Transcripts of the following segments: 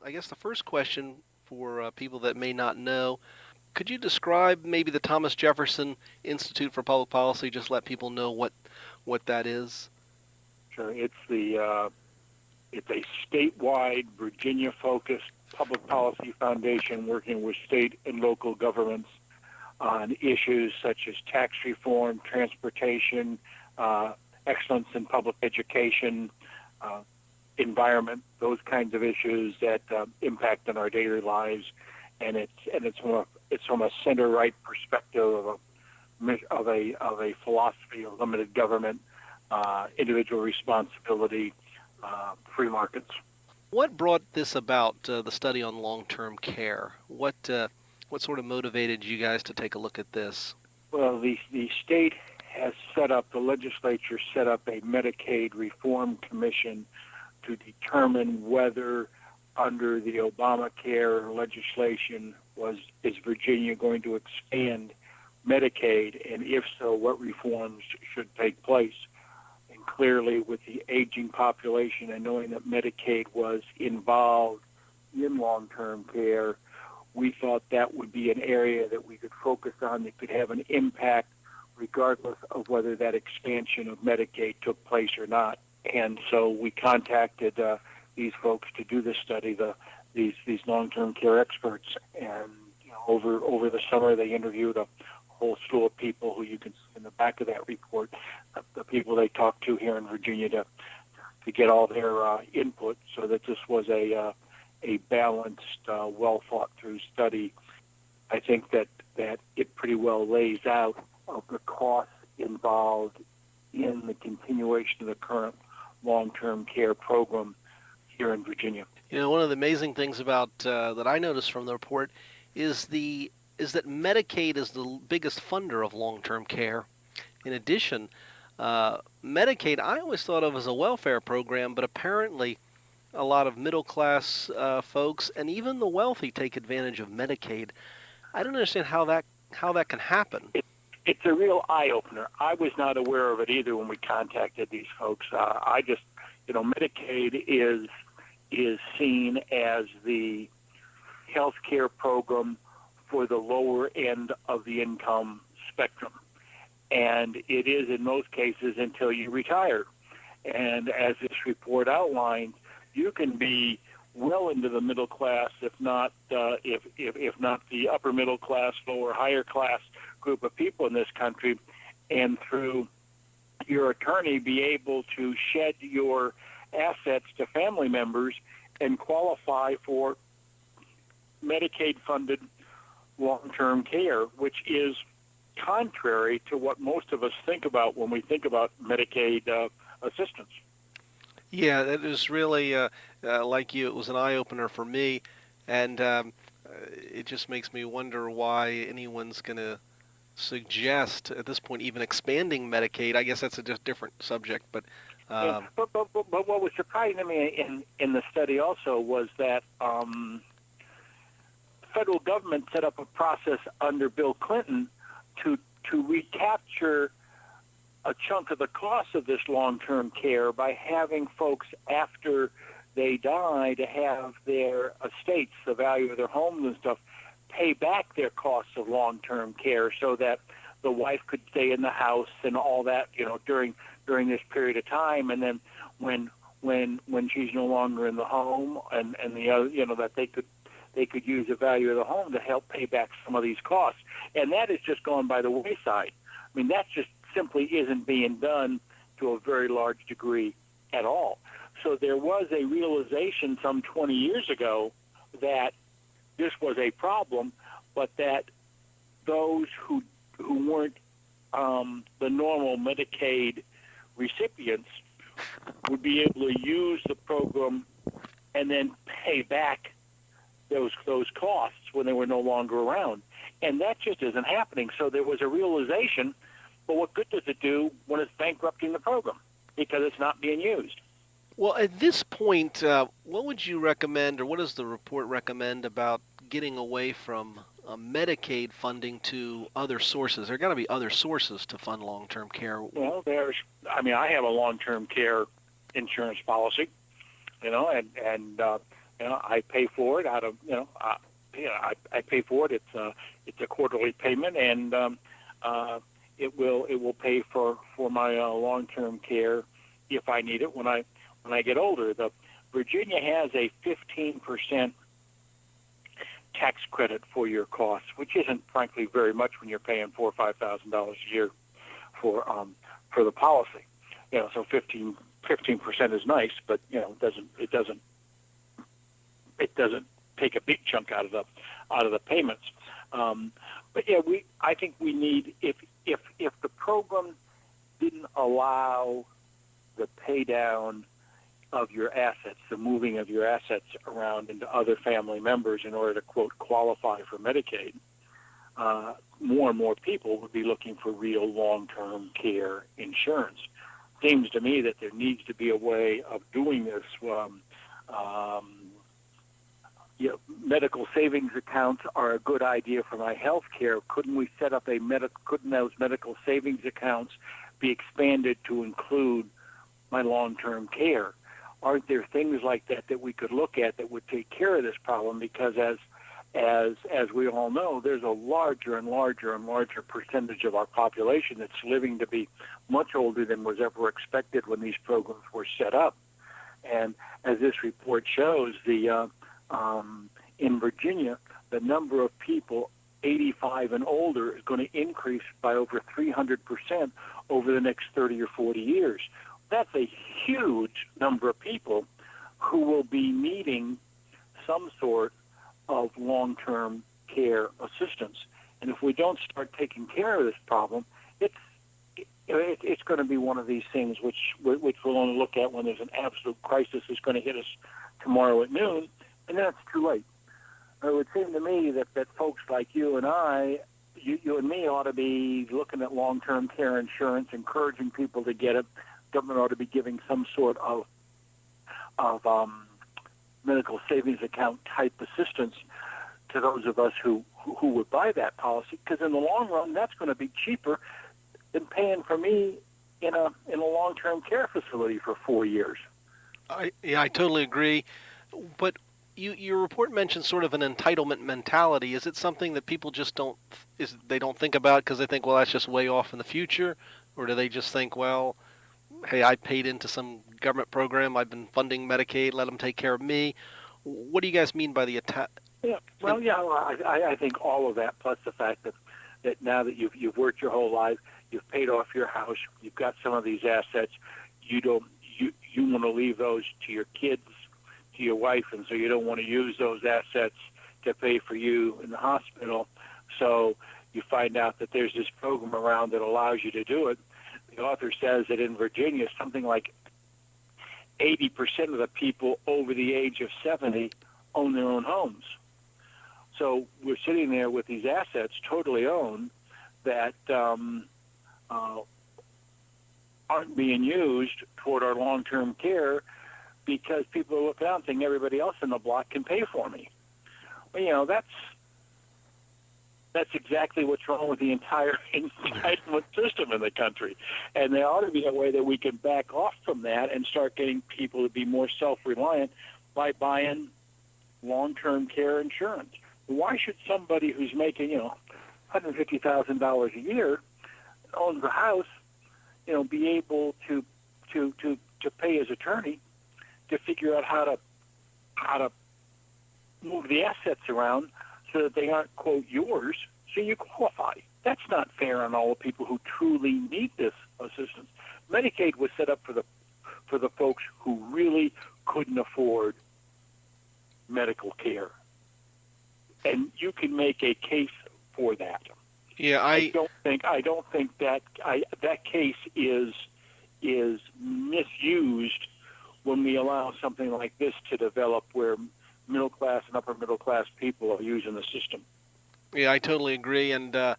I guess the first question for people that may not know, could you describe maybe the Thomas Jefferson Institute for Public Policy? Just let people know what that is. Sure. It's a statewide, Virginia-focused public policy foundation working with state and local governments on issues such as tax reform, transportation, excellence in public education, uh, environment, those kinds of issues that impact on our daily lives. And it's from a center right perspective of a philosophy of limited government, individual responsibility, free markets. What brought this about, the study on long-term care? What sort of motivated you guys to take a look at this? Well, the state has set up, the legislature set up a Medicaid Reform Commission to determine whether under the Obamacare legislation is Virginia going to expand Medicaid, and if so, what reforms should take place. And clearly, with the aging population and knowing that Medicaid was involved in long-term care, we thought that would be an area that we could focus on that could have an impact regardless of whether that expansion of Medicaid took place or not. And so we contacted these folks to do this study, these long-term care experts. And over the summer, they interviewed a whole slew of people who you can see in the back of that report, the people they talked to here in Virginia to get all their input, so that this was a balanced, well thought through study. I think that it pretty well lays out of the costs involved in the continuation of the current long-term care program here in Virginia. One of the amazing things about that I noticed from the report is that Medicaid is the biggest funder of long-term care. In addition, Medicaid I always thought of as a welfare program, but apparently a lot of middle-class folks and even the wealthy take advantage of Medicaid. I don't understand how that can happen. It's a real eye-opener. I was not aware of it either when we contacted these folks. I just, Medicaid is seen as the health care program for the lower end of the income spectrum. And it is in most cases until you retire. And as this report outlines, you can be well into the middle class, if not the upper middle class, lower higher class group of people in this country, and through your attorney be able to shed your assets to family members and qualify for Medicaid-funded long-term care, which is contrary to what most of us think about when we think about Medicaid assistance. Yeah, that is really, like you, it was an eye-opener for me, and it just makes me wonder why anyone's going to suggest at this point even expanding Medicaid. I guess that's a different subject, but but what was surprising to me in the study also was that the federal government set up a process under Bill Clinton to recapture a chunk of the cost of this long-term care by having folks after they die to have their estates, the value of their homes and stuff, pay back their costs of long-term care so that the wife could stay in the house and all that, during this period of time, and then when she's no longer in the home and the other, that they could use the value of the home to help pay back some of these costs. And that is just gone by the wayside. I mean, that just simply isn't being done to a very large degree at all. So there was a realization some 20 years ago that this was a problem, but that those who weren't the normal Medicaid recipients would be able to use the program and then pay back those costs when they were no longer around. And that just isn't happening. So there was a realization, but what good does it do when it's bankrupting the program? Because it's not being used. Well, at this point, what would you recommend, or what does the report recommend about getting away from Medicaid funding to other sources? There are got to be other sources to fund long-term care. Well, I have a long-term care insurance policy, and I pay for it out of I pay for it. It's a quarterly payment, and it will pay for my long-term care if I need it when I get older. The Virginia has a 15% tax credit for your costs, which isn't frankly very much when you're paying $4,000 or $5,000 a year for the policy. So 15% is nice, but it doesn't take a big chunk out of the payments. But yeah, I think we need, if the program didn't allow the pay down of your assets, the moving of your assets around into other family members in order to, quote, qualify for Medicaid, more and more people would be looking for real long-term care insurance. Seems to me that there needs to be a way of doing this. Medical savings accounts are a good idea for my health care. Couldn't we set up couldn't those medical savings accounts be expanded to include my long-term care? Aren't there things like that we could look at that would take care of this problem? Because as we all know, there's a larger and larger and larger percentage of our population that's living to be much older than was ever expected when these programs were set up. And as this report shows, in Virginia, the number of people 85 and older is going to increase by over 300% over the next 30 or 40 years. That's a huge number of people who will be needing some sort of long-term care assistance. And if we don't start taking care of this problem, it's going to be one of these things which we'll only look at when there's an absolute crisis is going to hit us tomorrow at noon, and then it's too late. It would seem to me that folks like you and I, you and me ought to be looking at long-term care insurance, encouraging people to get it. Government ought to be giving some sort of medical savings account type assistance to those of us who would buy that policy, because in the long run, that's going to be cheaper than paying for me in a long-term care facility for 4 years. I totally agree. But your report mentions sort of an entitlement mentality. Is it something that people just don't think about because they think, well, that's just way off in the future? Or do they just think, well, hey, I paid into some government program, I've been funding Medicaid, let them take care of me? What do you guys mean by the attack? Yeah, well, I think all of that, plus the fact that now that you've worked your whole life, you've paid off your house, you've got some of these assets, you want to leave those to your kids, to your wife, and so you don't want to use those assets to pay for you in the hospital. So you find out that there's this program around that allows you to do it. The author says that in Virginia, something like 80% of the people over the age of 70 own their own homes. So we're sitting there with these assets totally owned that aren't being used toward our long-term care because people are looking out and thinking everybody else in the block can pay for me. Well, that's exactly what's wrong with the entire entitlement system in the country. And there ought to be a way that we can back off from that and start getting people to be more self-reliant by buying long-term care insurance. Why should somebody who's making, $150,000 a year, owns a house, be able to pay his attorney to figure out how to move the assets around so that they aren't, quote, yours, so you qualify? That's not fair on all the people who truly need this assistance. Medicaid was set up for the folks who really couldn't afford medical care, and you can make a case for that. Yeah, I don't think that that case is misused when we allow something like this to develop, where middle class and upper middle class people are using the system. Yeah, I totally agree, and the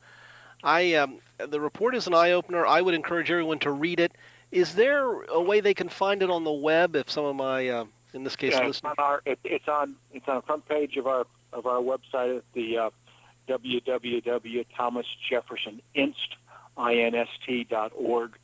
report is an eye opener. I would encourage everyone to read it. Is there a way they can find it on the web? If some of my, in this case, listeners, it's on the front page of our website at the www.thomasjeffersoninst.org.